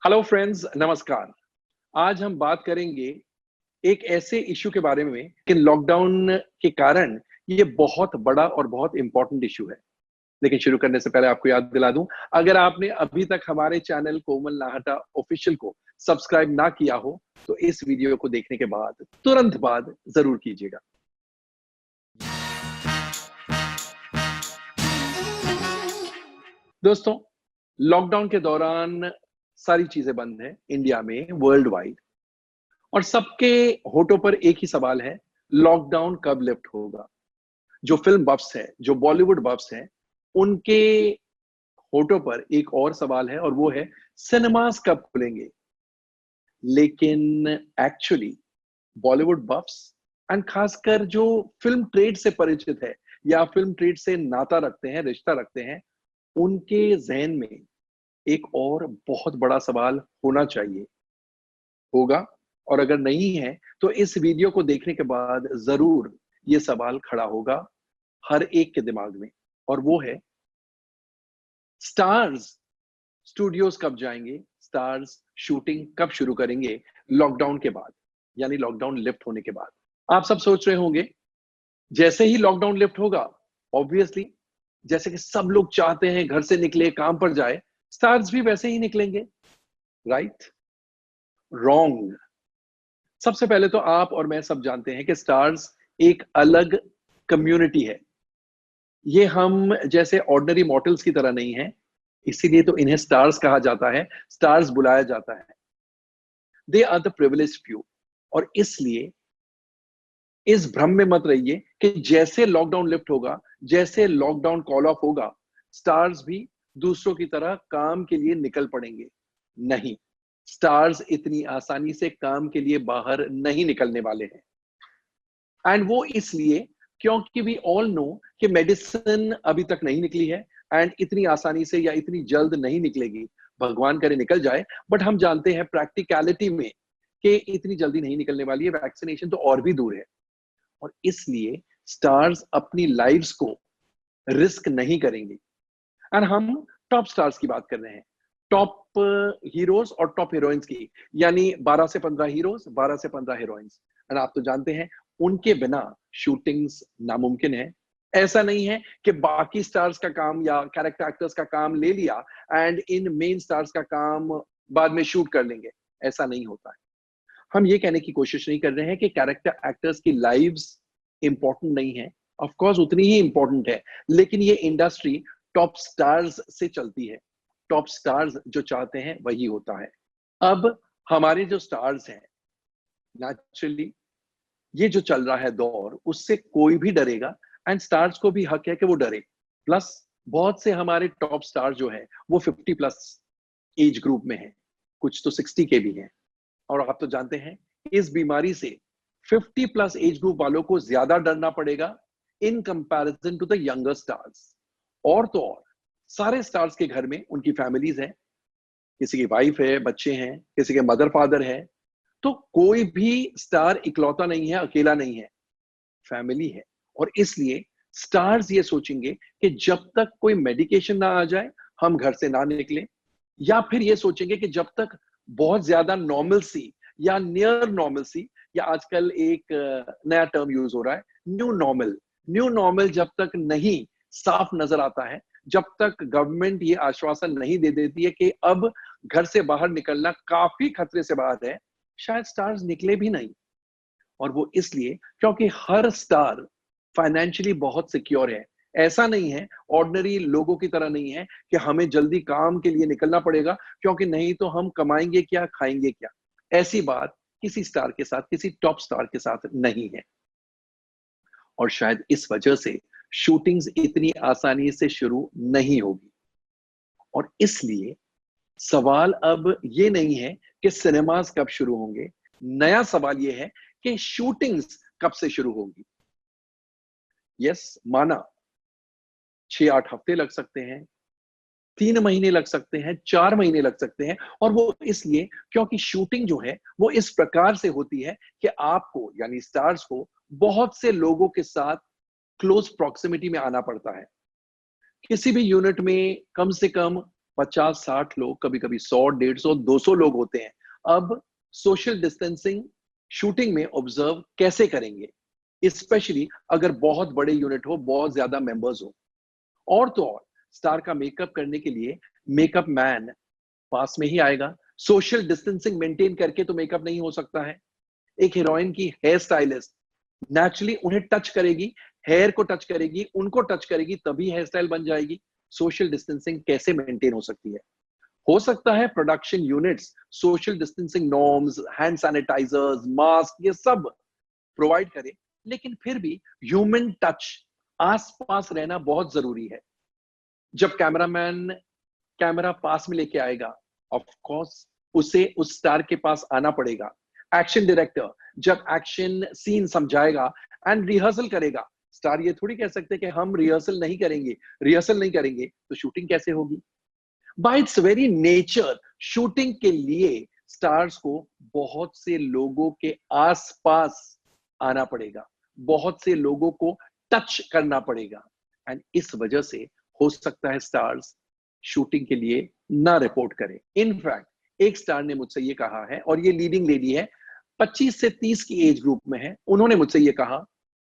Hello friends, नमस्कार। आज हम बात करेंगे एक ऐसे इश्यू के बारे में कि लॉकडाउन के कारण ये बहुत बड़ा और बहुत इंपॉर्टेंट इश्यू है। लेकिन शुरू करने से पहले आपको याद दिला दूं, अगर आपने अभी तक हमारे चैनल कोमल नाहटा ऑफिशियल को सब्सक्राइब ना किया हो, तो इस वीडियो को देखने के बाद तुरंत बाद जरूर कीजिएगा। दोस्तों, लॉकडाउन के दौरान सारी चीजें बंद हैं इंडिया में, वर्ल्ड वाइड, और सबके होठों पर एक ही सवाल है, लॉकडाउन कब लिफ्ट होगा। जो फिल्म बफ्स है, जो बॉलीवुड बफ्स हैं, उनके होठों पर एक और सवाल है और वो है सिनेमास कब खुलेंगे। लेकिन एक्चुअली बॉलीवुड बफ्स एंड खासकर जो फिल्म ट्रेड से परिचित है या फिल्म ट्रेड से नाता रखते हैं, रिश्ता रखते हैं, उनके जहन में एक और बहुत बड़ा सवाल होना चाहिए, होगा, और अगर नहीं है तो इस वीडियो को देखने के बाद जरूर ये सवाल खड़ा होगा हर एक के दिमाग में, और वो है स्टार्स स्टूडियोज कब जाएंगे, स्टार्स शूटिंग कब शुरू करेंगे लॉकडाउन के बाद, यानी लॉकडाउन लिफ्ट होने के बाद। आप सब सोच रहे होंगे, जैसे ही लॉकडाउन लिफ्ट होगा, ऑब्वियसली जैसे कि सब लोग चाहते हैं घर से निकले, काम पर जाए, स्टार्स भी वैसे ही निकलेंगे। राइट? रॉन्ग। सबसे पहले तो आप और मैं सब जानते हैं कि स्टार्स एक अलग कम्युनिटी है। ये हम जैसे ऑर्डिनरी मॉर्टल्स की तरह नहीं है, इसीलिए तो इन्हें स्टार्स कहा जाता है, स्टार्स बुलाया जाता है। They are the privileged few. और इसलिए इस भ्रम में मत रहिए कि जैसे लॉकडाउन लिफ्ट होगा, जैसे लॉकडाउन कॉल ऑफ होगा, स्टार्स भी दूसरों की तरह काम के लिए निकल पड़ेंगे। नहीं, स्टार्स इतनी आसानी से काम के लिए बाहर नहीं निकलने वाले हैं। एंड वो इसलिए क्योंकि वी ऑल नो कि मेडिसिन अभी तक नहीं निकली है, एंड इतनी आसानी से या इतनी जल्द नहीं निकलेगी। भगवान करे निकल जाए, बट हम जानते हैं प्रैक्टिकलिटी में कि इतनी जल्दी नहीं निकलने वाली है। वैक्सीनेशन तो और भी दूर है, और इसलिए स्टार्स अपनी लाइव्स को रिस्क नहीं करेंगे। एंड हम टॉप स्टार्स की बात कर रहे हैं, टॉप हीरोज और टॉप हीरोइंस की, यानी 12 से 15 हीरोज, 12 से 15 हीरोइंस। एंड आप तो जानते हैं, उनके बिना शूटिंग्स नामुमकिन है। ऐसा नहीं है कि बाकी स्टार्स का काम या कैरेक्टर एक्टर्स का काम ले लिया एंड इन मेन स्टार्स का काम बाद में शूट कर लेंगे। ऐसा नहीं होता है। हम ये कहने की कोशिश नहीं कर रहे हैं कि कैरेक्टर एक्टर्स की लाइव्स इंपॉर्टेंट नहीं है। ऑफ कोर्स उतनी ही इंपॉर्टेंट है, लेकिन ये इंडस्ट्री टॉप स्टार्स से चलती है। टॉप स्टार्स जो चाहते हैं वही होता है। अब हमारे जो स्टार्स हैं, नेचुरली ये जो चल रहा है दौर, उससे कोई भी डरेगा, एंड स्टार्स को भी हक है कि वो डरे। प्लस बहुत से हमारे टॉप स्टार जो है वो 50 प्लस एज ग्रुप में है, कुछ तो 60 के भी हैं। और आप तो जानते हैं, इस बीमारी से 50 प्लस एज ग्रुप वालों को ज्यादा डरना पड़ेगा in comparison to the younger stars. और तो और सारे स्टार्स के घर में उनकी फैमिलीज हैं, किसी की वाइफ है, बच्चे हैं, किसी के मदर फादर है। तो कोई भी स्टार इकलौता नहीं है, अकेला नहीं है, फैमिली है। और इसलिए स्टार्स ये सोचेंगे कि जब तक कोई मेडिकेशन ना आ जाए, हम घर से ना निकले, या फिर ये सोचेंगे कि जब तक बहुत ज्यादा नॉर्मल सी या नियर नॉर्मल सी, या आजकल एक नया टर्म यूज हो रहा है, न्यू नॉर्मल। न्यू नॉर्मल जब तक नहीं साफ नजर आता है, जब तक गवर्नमेंट ये आश्वासन नहीं दे देती है कि अब घर से बाहर निकलना काफी खतरे से बाहर है, शायद स्टार्स निकले भी नहीं। और वो इसलिए क्योंकि हर स्टार फाइनेंशियली बहुत सिक्योर है। ऐसा नहीं है, ऑर्डिनरी लोगों की तरह नहीं है कि हमें जल्दी काम के लिए निकलना पड़ेगा, क्योंकि नहीं तो हम कमाएंगे क्या, खाएंगे क्या। ऐसी बात किसी स्टार के साथ, किसी टॉप स्टार के साथ नहीं है। और शायद इस वजह से शूटिंग्स इतनी आसानी से शुरू नहीं होगी। और इसलिए सवाल अब ये नहीं है कि सिनेमास कब शुरू होंगे, नया सवाल ये है कि शूटिंग्स कब से शुरू होगी। यस, माना 6-8 हफ्ते लग सकते हैं, 3 महीने लग सकते हैं, 4 महीने लग सकते हैं। और वो इसलिए क्योंकि शूटिंग जो है वो इस प्रकार से होती है कि आपको, यानी स्टार्स को, बहुत से लोगों के साथ क्लोज प्रॉक्सिमिटी में आना पड़ता है। किसी भी यूनिट में कम से कम 50-60 लोग, कभी कभी 100, 150, 200 लोग होते हैं। अब सोशल डिस्टेंसिंग शूटिंग में ऑब्जर्व कैसे करेंगे, स्पेशली अगर बहुत बड़े यूनिट हो, बहुत ज्यादा मेंबर्स हो। और तो और स्टार का मेकअप करने के लिए मेकअप मैन पास में ही आएगा। सोशल डिस्टेंसिंग मेंटेन करके तो मेकअप नहीं हो सकता है। एक हीरोइन की हेयर स्टाइलिस्ट नेचुरली उन्हें टच करेगी, हेयर को टच करेगी, उनको टच करेगी, तभी हेयर स्टाइल बन जाएगी। सोशल डिस्टेंसिंग कैसे मेंटेन हो सकती है? हो सकता है production units social distancing norms, hand sanitisers, mask, ये सब प्रोवाइड करे, लेकिन फिर भी ह्यूमन टच आसपास रहना बहुत जरूरी है। जब कैमरामैन कैमरा पास में लेके आएगा, ऑफ कोर्स उसे उस स्टार के पास आना पड़ेगा। एक्शन डायरेक्टर जब एक्शन सीन समझाएगा एंड रिहर्सल करेगा, स्टार ये थोड़ी कह सकते कि हम रिहर्सल नहीं करेंगे तो शूटिंग कैसे होगी? Bye it's very nature shooting के लिए स्टार्स को बहुत से लोगों के आसपास आना पड़ेगा, बहुत से लोगों को टच करना पड़ेगा। एंड इस वजह से हो सकता है स्टार्स शूटिंग के लिए ना रिपोर्ट करें। इनफैक्ट एक स्टार ने मुझसे ये कहा है, और ये लीडिंग लेडी है, 25 से 30 की एज ग्रुप में है। उन्होंने मुझसे ये कहा,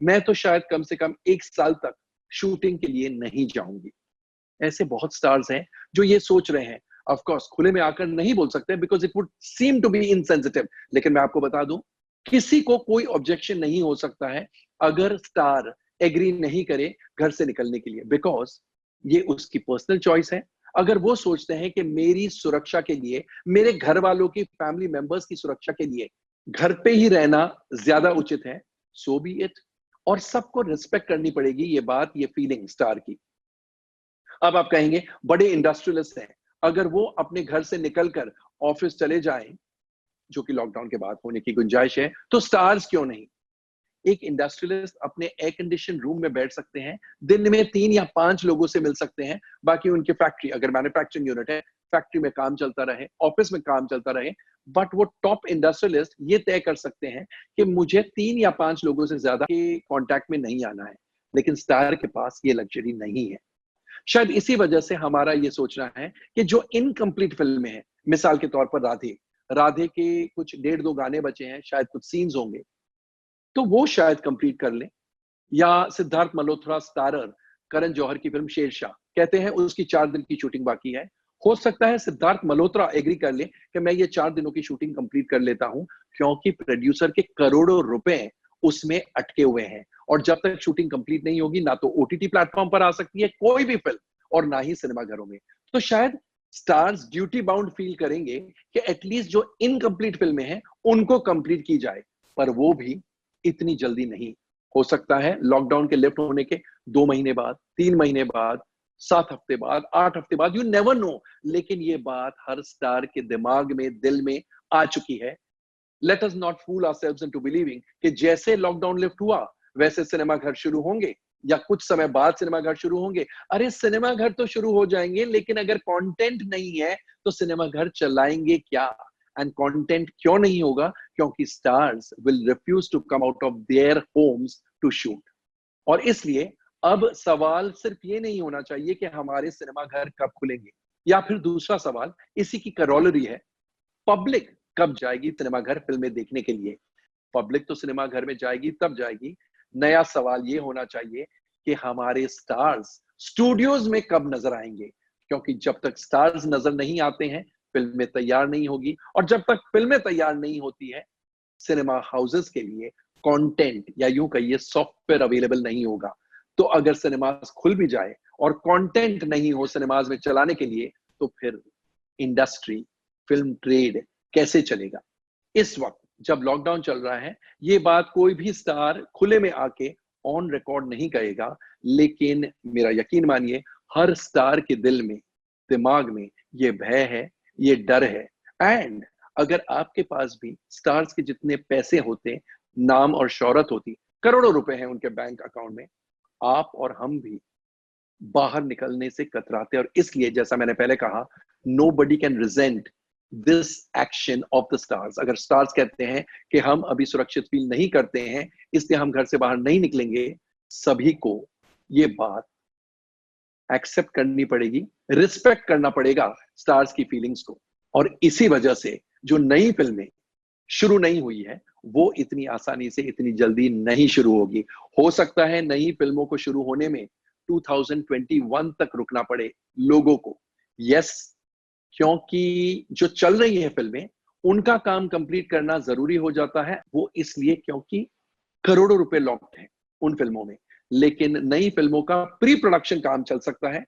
मैं तो शायद कम से कम 1 साल तक शूटिंग के लिए नहीं जाऊंगी। ऐसे बहुत स्टार्स हैं जो ये सोच रहे हैं। ऑफ कोर्स खुले में आकर नहीं बोल सकते because it would seem to be insensitive, लेकिन मैं आपको बता दूं, किसी को कोई ऑब्जेक्शन नहीं हो सकता है अगर स्टार एग्री नहीं करे घर से निकलने के लिए, बिकॉज ये उसकी पर्सनल चॉइस है। अगर वो सोचते हैं कि मेरी सुरक्षा के लिए, मेरे घर वालों की, फैमिली मेंबर्स की सुरक्षा के लिए घर पे ही रहना ज्यादा उचित है, सो बी इट। और सबको रिस्पेक्ट करनी पड़ेगी ये बात, ये फीलिंग स्टार की। अब आप कहेंगे बड़े इंडस्ट्रियलिस्ट हैं, अगर वो अपने घर से निकलकर ऑफिस चले जाएं, जो कि लॉकडाउन के बाद होने की गुंजाइश है, तो स्टार्स क्यों नहीं? एक इंडस्ट्रियलिस्ट अपने एयर कंडीशन रूम में बैठ सकते हैं, दिन में 3 या 5 लोगों से मिल सकते हैं, बाकी उनकी फैक्ट्री, अगर मैन्युफैक्चरिंग यूनिट है, फैक्ट्री में काम चलता रहे, ऑफिस में काम चलता रहे। बट वो टॉप इंडस्ट्रियलिस्ट ये तय कर सकते हैं कि मुझे 3 या 5 लोगों से ज्यादा के कांटेक्ट में नहीं आना है, लेकिन स्टार के पास ये लग्जरी नहीं है। शायद इसी वजह से हमारा ये सोचना है कि जो इनकम्प्लीट फिल्में हैं, मिसाल के तौर पर राधे, राधे के कुछ 1.5-2 गाने बचे हैं, शायद कुछ सीन्स होंगे, तो वो शायद कंप्लीट कर लें। या सिद्धार्थ मल्होत्रा स्टारर करण जौहर की फिल्म शेरशाह, कहते हैं उसकी 4 दिन की शूटिंग बाकी है। हो सकता है सिद्धार्थ मल्होत्रा एग्री कर ले कि मैं ये 4 दिनों की शूटिंग कंप्लीट कर लेता हूं, क्योंकि प्रोड्यूसर के करोड़ों रुपए उसमें अटके हुए हैं। और जब तक शूटिंग कंप्लीट नहीं होगी, ना तो ओटीटी प्लेटफॉर्म पर आ सकती है कोई भी फिल्म, और ना ही सिनेमा घरों में। तो शायद स्टार्स ड्यूटी बाउंड फील करेंगे कि एटलीस्ट जो इनकम्प्लीट फिल्में हैं उनको कंप्लीट की जाए, पर वो भी इतनी जल्दी नहीं। हो सकता है लॉकडाउन के लिफ्ट होने के 2 महीने बाद, 3 महीने बाद, 7 हफ्ते बाद, 8 हफ्ते बाद, यू नेवर नो। लेकिन ये बात हर स्टार के दिमाग में, दिल में आ चुकी है। Let us not fool ourselves into believing कि जैसे लॉकडाउन लिफ्ट हुआ वैसे सिनेमा घर शुरू होंगे, या कुछ समय बाद सिनेमा घर शुरू होंगे। अरे सिनेमा घर तो शुरू हो जाएंगे, लेकिन अगर कंटेंट नहीं है तो सिनेमा घर चलाएंगे क्या? एंड कंटेंट क्यों नहीं होगा? क्योंकि stars will refuse to come out of their homes to shoot. और इसलिए अब सवाल सिर्फ ये नहीं होना चाहिए कि हमारे सिनेमा घर कब खुलेंगे, या फिर दूसरा सवाल इसी की करोलरी है, पब्लिक कब जाएगी सिनेमा घर फिल्में देखने के लिए? पब्लिक तो सिनेमा घर में जाएगी तब जाएगी। नया सवाल ये होना चाहिए कि हमारे स्टार्स स्टूडियोज में कब नजर आएंगे? क्योंकि जब तक स्टार्स नजर नहीं आते हैं, फिल्में तैयार नहीं होगी, और जब तक फिल्में तैयार नहीं होती है, सिनेमा हाउसेस के लिए कंटेंट, या यूं कहिए सॉफ्टवेयर अवेलेबल नहीं होगा। तो अगर सिनेमास खुल भी जाए और कंटेंट नहीं हो सिनेमाज में चलाने के लिए, तो फिर इंडस्ट्री, फिल्म ट्रेड कैसे चलेगा? इस वक्त जब लॉकडाउन चल रहा है, ये बात कोई भी स्टार खुले में आके ऑन रिकॉर्ड नहीं कहेगा, लेकिन मेरा यकीन मानिए हर स्टार के दिल में, दिमाग में ये भय है, ये डर है। एंड अगर आपके पास भी स्टार्स के जितने पैसे होते, नाम और शोहरत होती, करोड़ों रुपए हैं उनके बैंक अकाउंट में, आप और हम भी बाहर निकलने से कतराते। और इसलिए जैसा मैंने पहले कहा, nobody can resent this action of the stars. अगर स्टार्स कहते हैं कि हम अभी सुरक्षित फील नहीं करते हैं, इसलिए हम घर से बाहर नहीं निकलेंगे, सभी को ये बात एक्सेप्ट करनी पड़ेगी, रिस्पेक्ट करना पड़ेगा स्टार्स की फीलिंग्स को। और इसी वजह से जो नई फिल्में शुरू नहीं हुई है वो इतनी आसानी से इतनी जल्दी नहीं शुरू होगी। हो सकता है नई फिल्मों को शुरू होने में 2021 तक रुकना पड़े लोगों को। यस, क्योंकि जो चल रही है फिल्में उनका काम कंप्लीट करना जरूरी हो जाता है, वो इसलिए क्योंकि करोड़ों रुपए लॉक्ड हैं उन फिल्मों में। लेकिन नई फिल्मों का प्री प्रोडक्शन काम चल सकता है,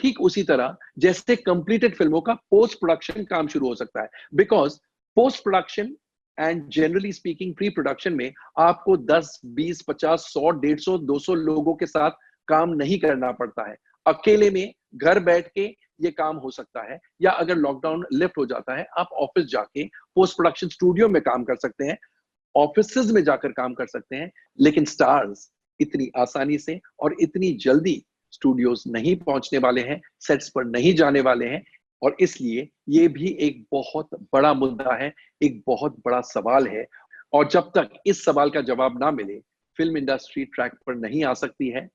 ठीक उसी तरह जैसे कंप्लीटेड फिल्मों का पोस्ट प्रोडक्शन काम शुरू हो सकता है। Because post production and generally speaking pre production में आपको 10, 20, 50, 100, 150, 200 लोगों के साथ काम नहीं करना पड़ता है। अकेले में घर बैठ के ये काम हो सकता है, या अगर लॉकडाउन लिफ्ट हो जाता है आप ऑफिस जाके पोस्ट प्रोडक्शन स्टूडियो में काम कर सकते हैं, ऑफिसेज में जाकर काम कर सकते हैं। लेकिन स्टार्स इतनी आसानी से और इतनी जल्दी स्टूडियोज नहीं पहुंचने वाले हैं, सेट्स पर नहीं जाने वाले हैं। और इसलिए ये भी एक बहुत बड़ा मुद्दा है, एक बहुत बड़ा सवाल है। और जब तक इस सवाल का जवाब ना मिले फिल्म इंडस्ट्री ट्रैक पर नहीं आ सकती है,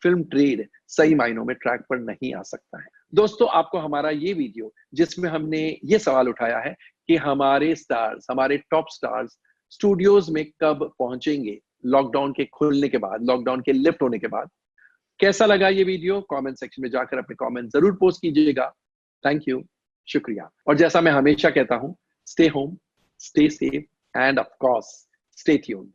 फिल्म ट्रेड सही मायनों में ट्रैक पर नहीं आ सकता है। दोस्तों, आपको हमारा ये वीडियो जिसमें हमने ये सवाल उठाया है कि हमारे स्टार्स, हमारे टॉप स्टार्स स्टूडियोज में कब पहुंचेंगे लॉकडाउन के खुलने के बाद, लॉकडाउन के लिफ्ट होने के बाद, कैसा लगा ये वीडियो? कमेंट सेक्शन में जाकर अपने कमेंट जरूर पोस्ट कीजिएगा। थैंक यू, शुक्रिया। और जैसा मैं हमेशा कहता हूं, stay home, stay safe end of course stay tuned.